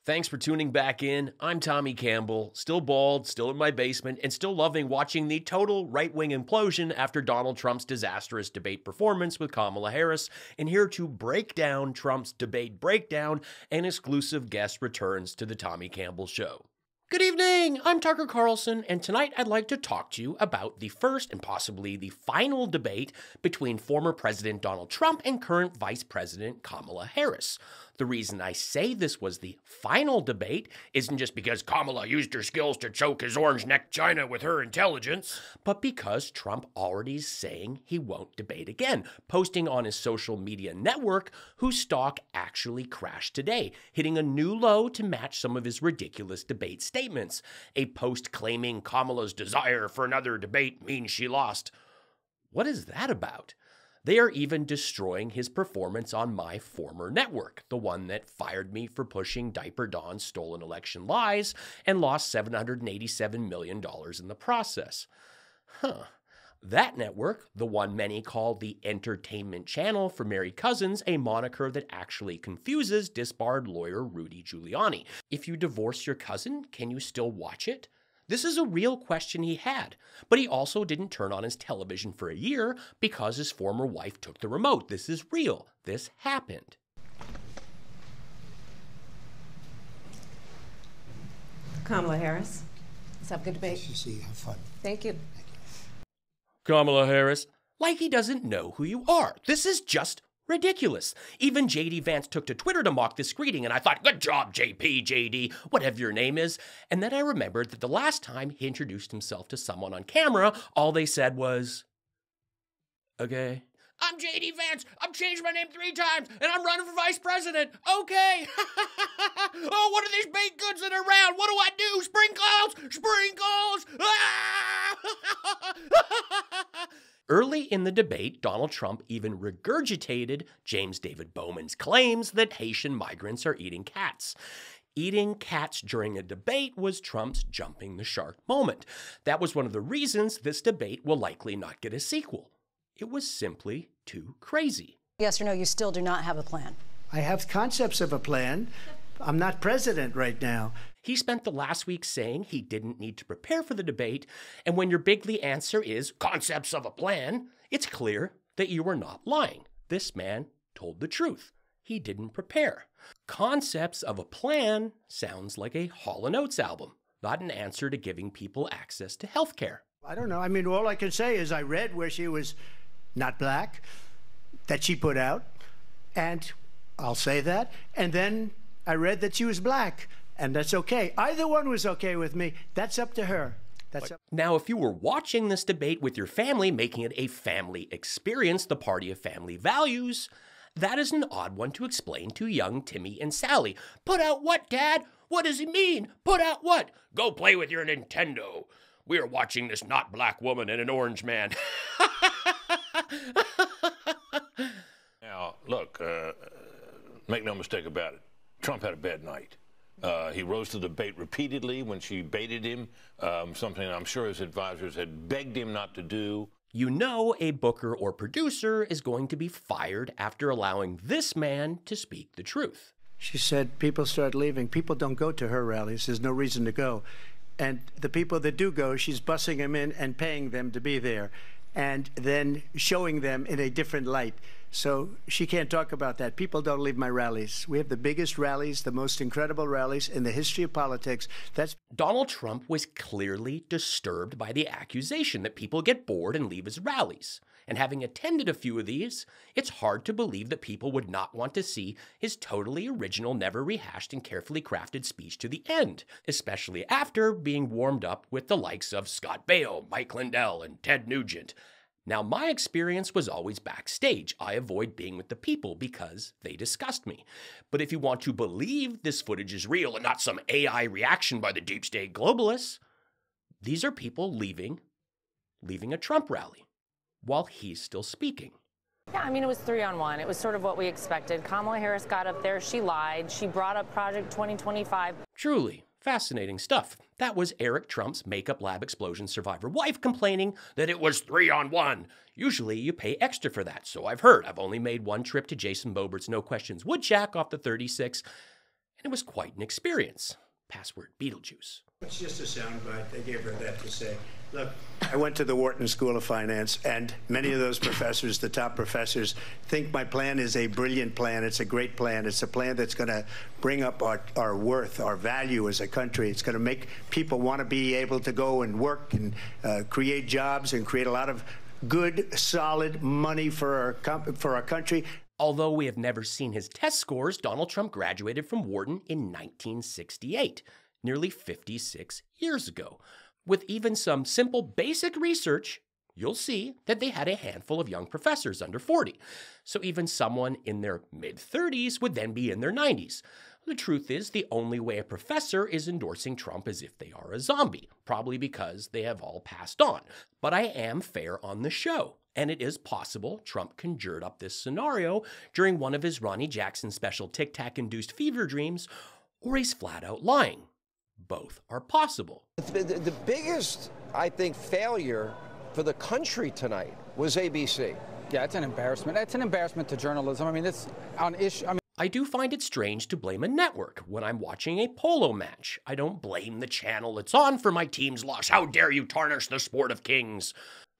Thanks for tuning back in. I'm Tommy Campbell, still bald, still in my basement, and still loving watching the total right-wing implosion after Donald Trump's disastrous debate performance with Kamala Harris, and here to break down Trump's debate breakdown, an exclusive guest returns to the Tommy Campbell Show. Good evening, I'm Tucker Carlson, and tonight I'd like to talk to you about the first and possibly the final debate between former President Donald Trump and current Vice President Kamala Harris. The reason I say this was the final debate isn't just because Kamala used her skills to choke his orange-necked China with her intelligence, but because Trump already is saying he won't debate again, posting on his social media network, whose stock actually crashed today, hitting a new low to match some of his ridiculous debate statements. A post claiming Kamala's desire for another debate means she lost. What is that about? They are even destroying his performance on my former network, the one that fired me for pushing Diaper Dawn's stolen election lies and lost $787 million in the process. That network, the one many call the Entertainment Channel for married cousins, a moniker that actually confuses disbarred lawyer Rudy Giuliani. If you divorce your cousin, can you still watch it? This is a real question he had, but he also didn't turn on his television for a year because his former wife took the remote. This is real. This happened. Kamala Harris. Let's have a good debate. Nice to see you. Have fun. Thank you. Kamala Harris, like he doesn't know who you are. This is just ridiculous. Even J.D. Vance took to Twitter to mock this greeting, and I thought, good job, J.D., whatever your name is. And then I remembered that the last time he introduced himself to someone on camera, all they said was, okay. I'm J.D. Vance. I've changed my name 3 times, and I'm running for vice president. Okay. Oh, what are these baked goods that are round? What do I do? Sprinkles! Ah! Early in the debate, Donald Trump even regurgitated James David Bowman's claims that Haitian migrants are eating cats. Eating cats during a debate was Trump's jumping the shark moment. That was one of the reasons this debate will likely not get a sequel. It was simply too crazy. Yes or no, you still do not have a plan? I have concepts of a plan. I'm not president right now. He spent the last week saying he didn't need to prepare for the debate, and when your bigly answer is concepts of a plan, it's clear that you were not lying. This man told the truth. He didn't prepare. Concepts of a plan sounds like a Hall & Oates album, not an answer to giving people access to health care. I don't know. I mean, all I can say is I read where she was not black, that she put out, and I'll say that. And then I read that she was black, and that's okay. Either one was okay with me. That's up to her. Now, if you were watching this debate with your family, making it a family experience, the party of family values, that is an odd one to explain to young Timmy and Sally. Put out what, Dad? What does he mean? Put out what? Go play with your Nintendo. We are watching this not black woman and an orange man. Now, look, make no mistake about it. Trump had a bad night. He rose to the debate repeatedly when she baited him, something I'm sure his advisors had begged him not to do. You know a booker or producer is going to be fired after allowing this man to speak the truth. She said people start leaving. People don't go to her rallies. There's no reason to go. And the people that do go, she's bussing them in and paying them to be there, and then showing them in a different light. So she can't talk about that. People don't leave my rallies. We have the biggest rallies, the most incredible rallies in the history of politics. Donald Trump was clearly disturbed by the accusation that people get bored and leave his rallies. And having attended a few of these, it's hard to believe that people would not want to see his totally original, never rehashed and carefully crafted speech to the end, especially after being warmed up with the likes of Scott Baio, Mike Lindell, and Ted Nugent. Now, my experience was always backstage. I avoid being with the people because they disgust me. But if you want to believe this footage is real and not some AI reaction by the deep state globalists, these are people leaving a Trump rally while he's still speaking. Yeah, I mean, it was 3-on-1. It was sort of what we expected. Kamala Harris got up there. She lied. She brought up Project 2025. Truly fascinating stuff. That was Eric Trump's makeup lab explosion survivor wife complaining that it was 3-on-1. Usually you pay extra for that, so I've heard. I've only made one trip to Jason Bobert's No Questions Wood Shack off the 36, and it was quite an experience. Password Beetlejuice. It's just a soundbite. They gave her that to say, look, I went to the Wharton School of Finance, and many of those professors, the top professors, think my plan is a brilliant plan. It's a great plan. It's a plan that's going to bring up our worth, our value as a country. It's going to make people want to be able to go and work and create jobs and create a lot of good, solid money for our country. Although we have never seen his test scores, Donald Trump graduated from Wharton in 1968, nearly 56 years ago. With even some simple basic research, you'll see that they had a handful of young professors under 40. So even someone in their mid-30s would then be in their 90s. The truth is, the only way a professor is endorsing Trump is if they are a zombie, probably because they have all passed on. But I am fair on the show, and it is possible Trump conjured up this scenario during one of his Ronnie Jackson special Tic Tac-induced fever dreams, or he's flat out lying. Both are possible. The biggest, I think, failure for the country tonight was ABC. Yeah, it's an embarrassment. It's an embarrassment to journalism. I mean, it's on issue. I do find it strange to blame a network when I'm watching a polo match. I don't blame the channel it's on for my team's loss. How dare you tarnish the sport of kings?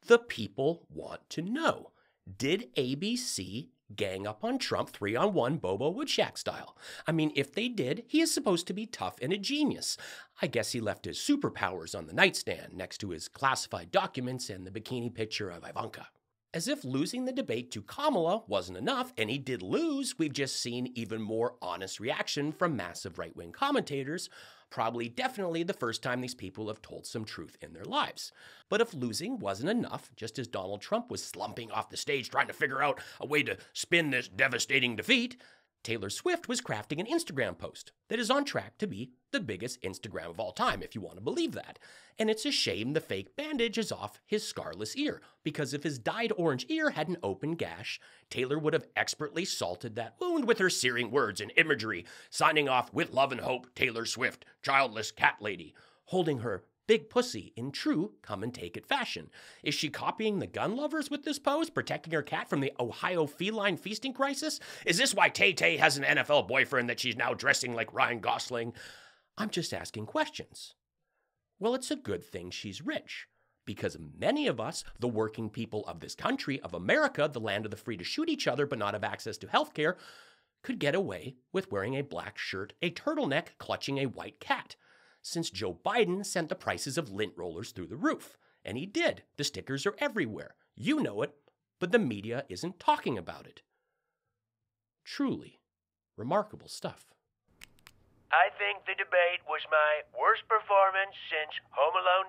The people want to know. Did ABC gang up on Trump 3-on-1 Bobo Woodshak style? I mean, if they did, he is supposed to be tough and a genius. I guess he left his superpowers on the nightstand next to his classified documents and the bikini picture of Ivanka. As if losing the debate to Kamala wasn't enough, and he did lose, we've just seen even more honest reaction from massive right-wing commentators, probably definitely the first time these people have told some truth in their lives. But if losing wasn't enough, just as Donald Trump was slumping off the stage trying to figure out a way to spin this devastating defeat, Taylor Swift was crafting an Instagram post that is on track to be the biggest Instagram of all time, if you want to believe that. And it's a shame the fake bandage is off his scarless ear, because if his dyed orange ear had an open gash, Taylor would have expertly salted that wound with her searing words and imagery, signing off with love and hope, Taylor Swift, childless cat lady, holding her big pussy in true come-and-take-it fashion. Is she copying the gun lovers with this pose, protecting her cat from the Ohio feline feasting crisis? Is this why Tay-Tay has an NFL boyfriend that she's now dressing like Ryan Gosling? I'm just asking questions. Well, it's a good thing she's rich, because many of us, the working people of this country, of America, the land of the free to shoot each other but not have access to health care, could get away with wearing a black shirt, a turtleneck, clutching a white cat. Since Joe Biden sent the prices of lint rollers through the roof. And he did. The stickers are everywhere. You know it, but the media isn't talking about it. Truly remarkable stuff. I think the debate was my worst performance since Home Alone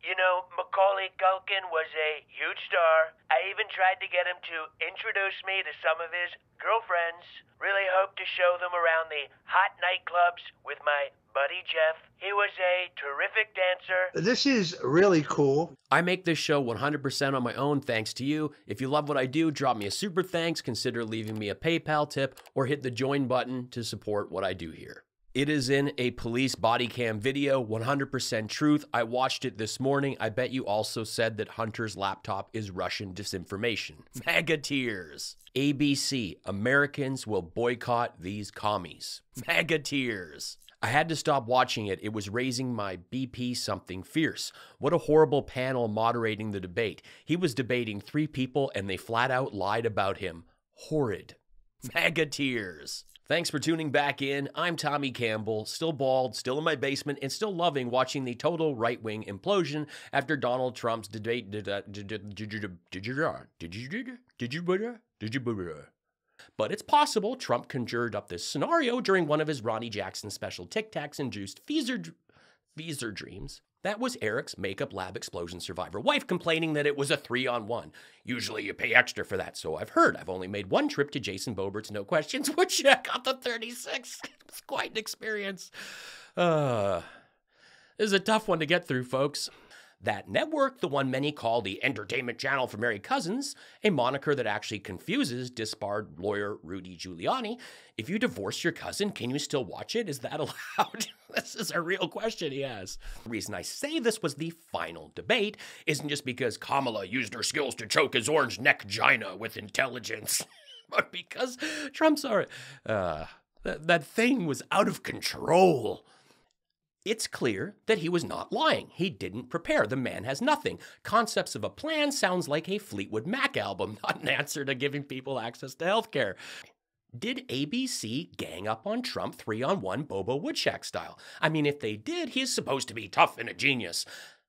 2. You know, Macaulay Culkin was a huge star. I even tried to get him to introduce me to some of his girlfriends. Really hope to show them around the hot nightclubs with my buddy Jeff. He was a terrific dancer. This is really cool. I make this show 100% on my own thanks to you. If you love what I do, drop me a super thanks, consider leaving me a PayPal tip, or hit the join button to support what I do here. It is in a police body cam video, 100% truth. I watched it this morning. I bet you also said that Hunter's laptop is Russian disinformation. MAGA tears. ABC, Americans will boycott these commies. MAGA tears. I had to stop watching it. It was raising my BP something fierce. What a horrible panel moderating the debate. He was debating 3 people and they flat out lied about him. Horrid. MAGA tears. Thanks for tuning back in. I'm Tommy Campbell, still bald, still in my basement, and still loving watching the total right-wing implosion after Donald Trump's debate. But it's possible Trump conjured up this scenario during one of his Ronnie Jackson special Tic Tacs-induced fever dreams. That was Eric's makeup lab explosion survivor wife complaining that it was a 3-on-1. Usually you pay extra for that, so I've heard. I've only made one trip to Jason Bobert's No Questions Woodshak on the 36. It was quite an experience. This is a tough one to get through, folks. That network, the one many call the entertainment channel for married cousins, a moniker that actually confuses disbarred lawyer Rudy Giuliani. If you divorce your cousin, can you still watch it? Is that allowed? This is a real question he has. The reason I say this was the final debate isn't just because Kamala used her skills to choke his orange neck-gina with intelligence, but because Trump's already... That thing was out of control. It's clear that he was not lying. He didn't prepare. The man has nothing. Concepts of a Plan sounds like a Fleetwood Mac album, not an answer to giving people access to healthcare. Did ABC gang up on Trump 3-on-1 Bobo Woodshak style? I mean, if they did, he's supposed to be tough and a genius.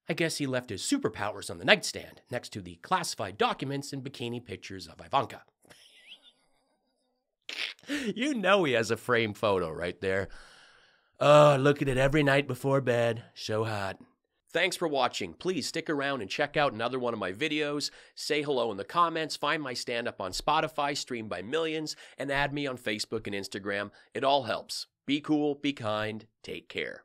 I guess he left his superpowers on the nightstand, next to the classified documents and bikini pictures of Ivanka. You know he has a framed photo right there. Oh, look at it every night before bed. So hot. Thanks for watching. Please stick around and check out another one of my videos. Say hello in the comments. Find my stand-up on Spotify, streamed by millions, and add me on Facebook and Instagram. It all helps. Be cool, be kind, take care.